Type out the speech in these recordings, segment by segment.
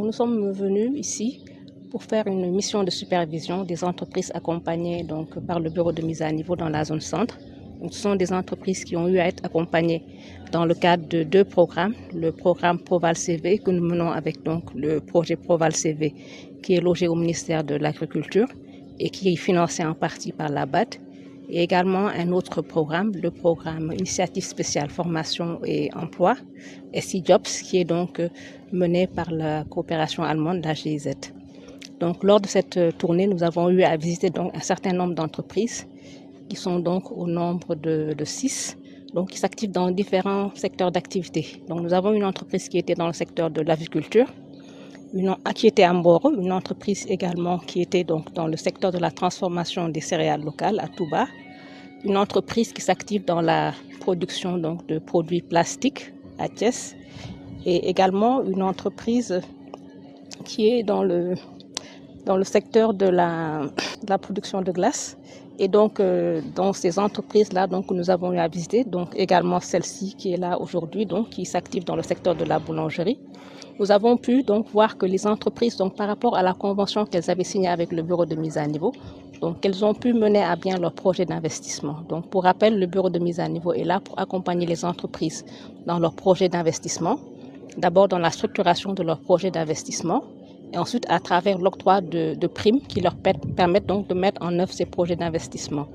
nous sommes venus ici pour faire une mission de supervision des entreprises accompagnées par le bureau de mise à niveau dans la zone centre. Ce sont des entreprises qui ont eu à être accompagnées dans le cadre de 2 programmes. Le programme Proval CV que nous menons avec le projet Proval CV qui est logé au ministère de l'Agriculture et qui est financé en partie par la BAD. Et également un autre programme, le programme Initiative spéciale formation et emploi, SI Jobs, qui est mené par la coopération allemande, la GIZ. Lors de cette tournée, nous avons eu à visiter un certain nombre d'entreprises qui sont au nombre de 6, qui s'activent dans différents secteurs d'activité. Nous avons une entreprise qui était dans le secteur de l'aviculture, qui était à Mboro, une entreprise également qui était dans le secteur de la transformation des céréales locales à Touba, une entreprise qui s'active dans la production de produits plastiques à Thiès, et également une entreprise qui est dans le secteur de la production de glace. Et dans ces entreprises-là nous avons eu à visiter, également celle-ci qui est là aujourd'hui, qui s'active dans le secteur de la boulangerie. Nous avons pu voir que les entreprises, par rapport à la convention qu'elles avaient signée avec le bureau de mise à niveau, elles ont pu mener à bien leur projet d'investissement. Pour rappel, le bureau de mise à niveau est là pour accompagner les entreprises dans leur projet d'investissement, d'abord dans la structuration de leur projet d'investissement, et ensuite à travers l'octroi de primes qui leur permettent de mettre en œuvre ces projets d'investissement.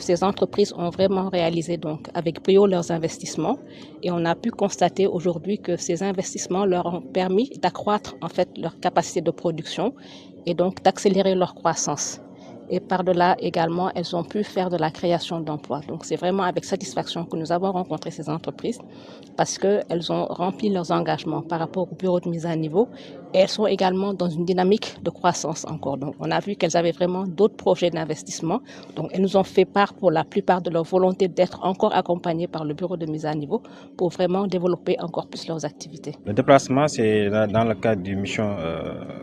Ces entreprises ont vraiment réalisé avec brio leurs investissements, et on a pu constater aujourd'hui que ces investissements leur ont permis d'accroître leur capacité de production et d'accélérer leur croissance. Et par-delà également, elles ont pu faire de la création d'emplois. C'est vraiment avec satisfaction que nous avons rencontré ces entreprises parce qu'elles ont rempli leurs engagements par rapport au bureau de mise à niveau, et elles sont également dans une dynamique de croissance encore. On a vu qu'elles avaient vraiment d'autres projets d'investissement. Elles nous ont fait part pour la plupart de leur volonté d'être encore accompagnées par le bureau de mise à niveau pour vraiment développer encore plus leurs activités. Le déplacement, c'est dans le cadre d'une mission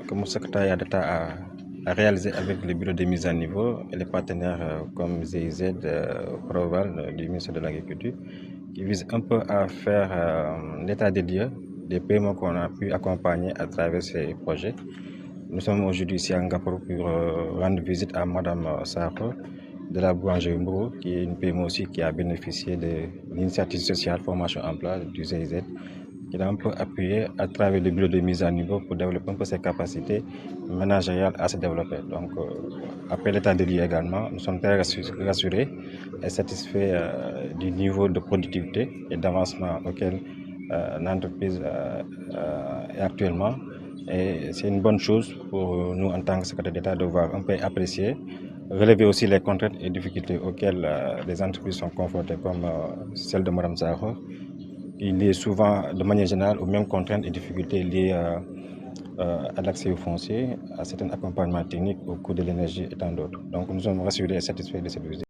que mon secrétariat d'État a réalisé avec le bureau de mise à niveau et les partenaires comme GIZ, Proval du ministère de l'Agriculture, qui vise un peu à faire l'état des lieux des paiements qu'on a pu accompagner à travers ces projets. Nous sommes aujourd'hui ici à Ngaporo pour rendre visite à Madame Sarko de la boulangerie Mbro, qui est une PME aussi qui a bénéficié de l'initiative sociale formation emploi du GIZ, qui a un peu appuyé à travers le bureau de mise à niveau pour développer un peu ses capacités managériales à se développer. Après l'état de lieu également, nous sommes très rassurés et satisfaits du niveau de productivité et d'avancement auquel l'entreprise est actuellement. Et c'est une bonne chose pour nous en tant que secrétaire d'État de voir un peu apprécier, relever aussi les contraintes et difficultés auxquelles les entreprises sont confrontées, comme celle de Mme Zahro. Il est souvent, de manière générale, aux mêmes contraintes et difficultés liées à l'accès au foncier, à certains accompagnements techniques, au coût de l'énergie et tant d'autres. Donc nous sommes rassurés et satisfaits de cette visite.